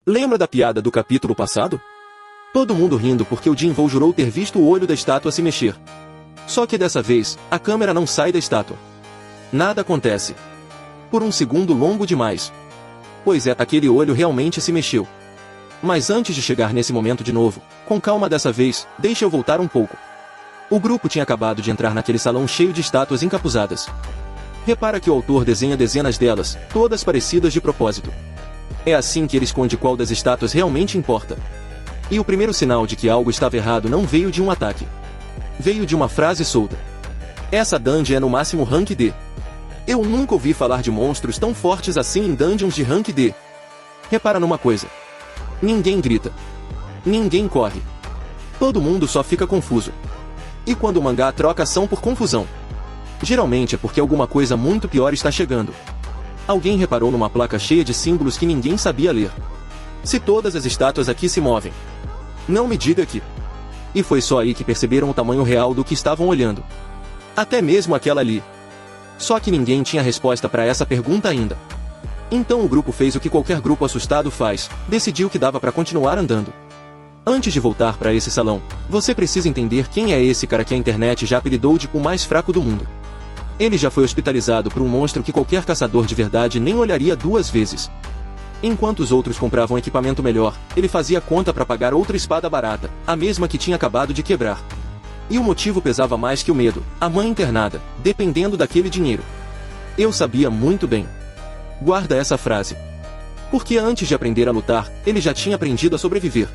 Lembra da piada do capítulo passado? Todo mundo rindo porque o Jinvou jurou ter visto o olho da estátua se mexer. Só que dessa vez, a câmera não sai da estátua. Nada acontece. Por um segundo longo demais. Pois é, aquele olho realmente se mexeu. Mas antes de chegar nesse momento de novo, com calma dessa vez, deixa eu voltar um pouco. O grupo tinha acabado de entrar naquele salão cheio de estátuas encapuzadas. Repara que o autor desenha dezenas delas, todas parecidas de propósito. É assim que ele esconde qual das estátuas realmente importa. E o primeiro sinal de que algo estava errado não veio de um ataque. Veio de uma frase solta. Essa dungeon é no máximo rank D. Eu nunca ouvi falar de monstros tão fortes assim em dungeons de rank D. Repara numa coisa. Ninguém grita. Ninguém corre. Todo mundo só fica confuso. E quando o mangá troca ação por confusão? Geralmente é porque alguma coisa muito pior está chegando. Alguém reparou numa placa cheia de símbolos que ninguém sabia ler. Se todas as estátuas aqui se movem. Não me diga que... E foi só aí que perceberam o tamanho real do que estavam olhando. Até mesmo aquela ali. Só que ninguém tinha resposta para essa pergunta ainda. Então o grupo fez o que qualquer grupo assustado faz, decidiu que dava para continuar andando. Antes de voltar para esse salão, você precisa entender quem é esse cara que a internet já apelidou de o mais fraco do mundo. Ele já foi hospitalizado por um monstro que qualquer caçador de verdade nem olharia duas vezes. Enquanto os outros compravam equipamento melhor, ele fazia conta para pagar outra espada barata, a mesma que tinha acabado de quebrar. E o motivo pesava mais que o medo, a mãe internada, dependendo daquele dinheiro. Eu sabia muito bem. Guarda essa frase. Porque antes de aprender a lutar, ele já tinha aprendido a sobreviver.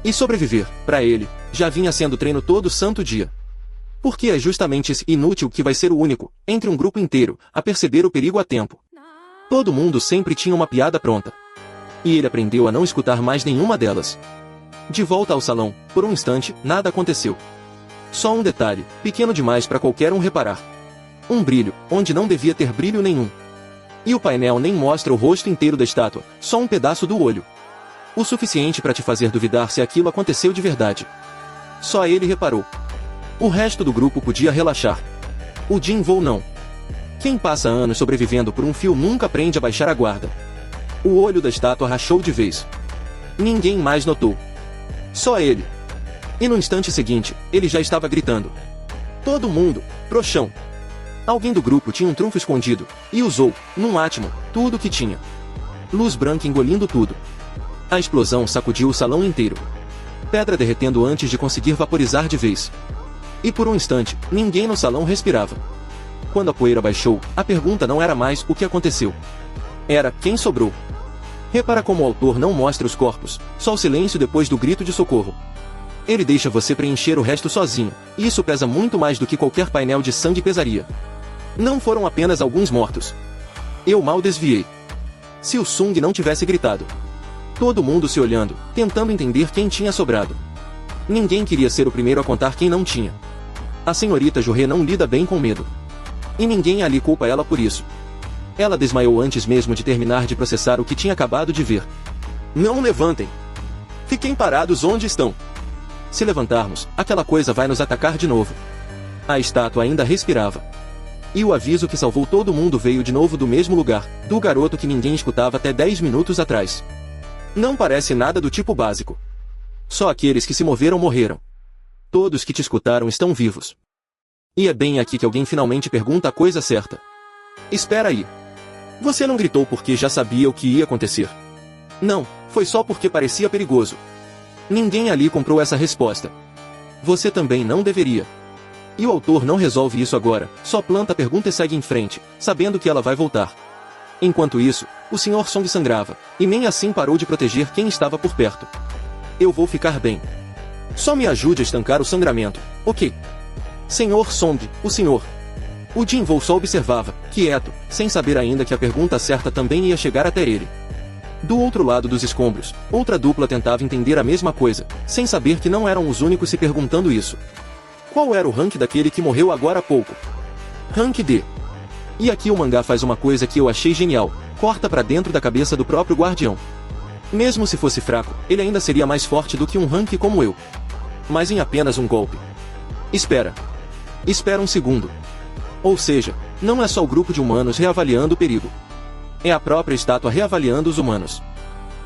E sobreviver, para ele, já vinha sendo treino todo santo dia. Porque é justamente esse inútil que vai ser o único, entre um grupo inteiro, a perceber o perigo a tempo. Todo mundo sempre tinha uma piada pronta. E ele aprendeu a não escutar mais nenhuma delas. De volta ao salão, por um instante, nada aconteceu. Só um detalhe, pequeno demais para qualquer um reparar. Um brilho, onde não devia ter brilho nenhum. E o painel nem mostra o rosto inteiro da estátua, só um pedaço do olho. O suficiente para te fazer duvidar se aquilo aconteceu de verdade. Só ele reparou. O resto do grupo podia relaxar. O Jinvou não. Quem passa anos sobrevivendo por um fio nunca aprende a baixar a guarda. O olho da estátua rachou de vez. Ninguém mais notou. Só ele. E no instante seguinte, ele já estava gritando. Todo mundo, pro chão. Alguém do grupo tinha um trunfo escondido, e usou, num átimo, tudo o que tinha. Luz branca engolindo tudo. A explosão sacudiu o salão inteiro. Pedra derretendo antes de conseguir vaporizar de vez. E por um instante, ninguém no salão respirava. Quando a poeira baixou, a pergunta não era mais o que aconteceu. Era quem sobrou. Repara como o autor não mostra os corpos, só o silêncio depois do grito de socorro. Ele deixa você preencher o resto sozinho, e isso pesa muito mais do que qualquer painel de sangue pesaria. Não foram apenas alguns mortos. Eu mal desviei. Se o Sung não tivesse gritado. Todo mundo se olhando, tentando entender quem tinha sobrado. Ninguém queria ser o primeiro a contar quem não tinha. A senhorita Jorê não lida bem com medo. E ninguém ali culpa ela por isso. Ela desmaiou antes mesmo de terminar de processar o que tinha acabado de ver. Não levantem. Fiquem parados onde estão. Se levantarmos, aquela coisa vai nos atacar de novo. A estátua ainda respirava. E o aviso que salvou todo mundo veio de novo do mesmo lugar, do garoto que ninguém escutava até 10 minutos atrás. Não parece nada do tipo básico. Só aqueles que se moveram morreram. Todos que te escutaram estão vivos. E é bem aqui que alguém finalmente pergunta a coisa certa. Espera aí. Você não gritou porque já sabia o que ia acontecer. Não, foi só porque parecia perigoso. Ninguém ali comprou essa resposta. Você também não deveria. E o autor não resolve isso agora, só planta a pergunta e segue em frente, sabendo que ela vai voltar. Enquanto isso, o Sr. Song sangrava, e nem assim parou de proteger quem estava por perto. Eu vou ficar bem. Só me ajude a estancar o sangramento, ok? Sr. Song, o senhor. O Jinvou só observava, quieto, sem saber ainda que a pergunta certa também ia chegar até ele. Do outro lado dos escombros, outra dupla tentava entender a mesma coisa, sem saber que não eram os únicos se perguntando isso. Qual era o rank daquele que morreu agora há pouco? Rank D. E aqui o mangá faz uma coisa que eu achei genial, corta pra dentro da cabeça do próprio guardião. Mesmo se fosse fraco, ele ainda seria mais forte do que um rank como eu. Mas em apenas um golpe. Espera. Espera um segundo. Ou seja, não é só o grupo de humanos reavaliando o perigo. É a própria estátua reavaliando os humanos.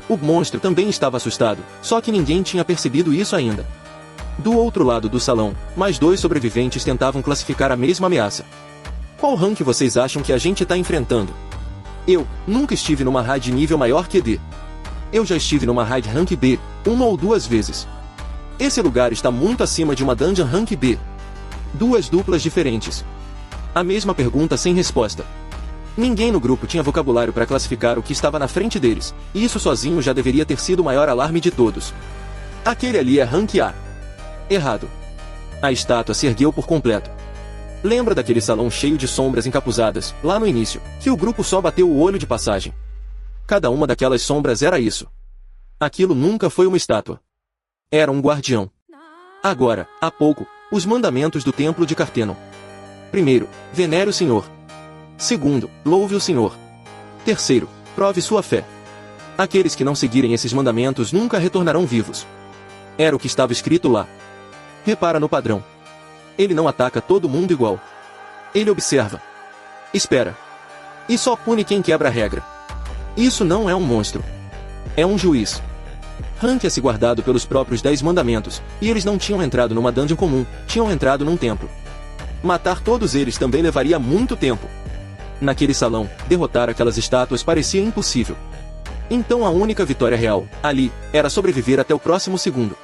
O monstro também estava assustado, só que ninguém tinha percebido isso ainda. Do outro lado do salão, mais 2 sobreviventes tentavam classificar a mesma ameaça. Qual rank vocês acham que a gente está enfrentando? Eu nunca estive numa raid nível maior que D. Eu já estive numa raid rank B, 1 ou 2 vezes. Esse lugar está muito acima de uma dungeon rank B. 2 duplas diferentes. A mesma pergunta sem resposta. Ninguém no grupo tinha vocabulário para classificar o que estava na frente deles, e isso sozinho já deveria ter sido o maior alarme de todos. Aquele ali é rank A. Errado. A estátua se ergueu por completo. Lembra daquele salão cheio de sombras encapuzadas, lá no início, que o grupo só bateu o olho de passagem? Cada uma daquelas sombras era isso. Aquilo nunca foi uma estátua. Era um guardião. Agora, há pouco, os mandamentos do templo de Cartenon. Primeiro, venere o Senhor. Segundo, louve o Senhor. Terceiro, prove sua fé. Aqueles que não seguirem esses mandamentos nunca retornarão vivos. Era o que estava escrito lá. Repara no padrão. Ele não ataca todo mundo igual. Ele observa. Espera. E só pune quem quebra a regra. Isso não é um monstro. É um juiz. Rank é se guardado pelos próprios 10 mandamentos, e eles não tinham entrado numa dungeon comum, tinham entrado num templo. Matar todos eles também levaria muito tempo. Naquele salão, derrotar aquelas estátuas parecia impossível. Então a única vitória real, ali, era sobreviver até o próximo segundo.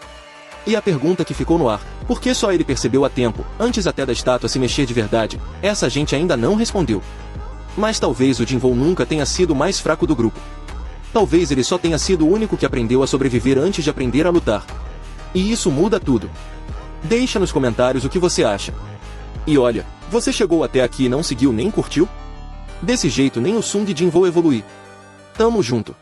E a pergunta que ficou no ar, por que só ele percebeu a tempo, antes até da estátua se mexer de verdade, essa gente ainda não respondeu. Mas talvez o Jinvoo nunca tenha sido o mais fraco do grupo. Talvez ele só tenha sido o único que aprendeu a sobreviver antes de aprender a lutar. E isso muda tudo. Deixa nos comentários o que você acha. E olha, você chegou até aqui e não seguiu nem curtiu? Desse jeito nem o Sung Jin vou evoluir. Tamo junto.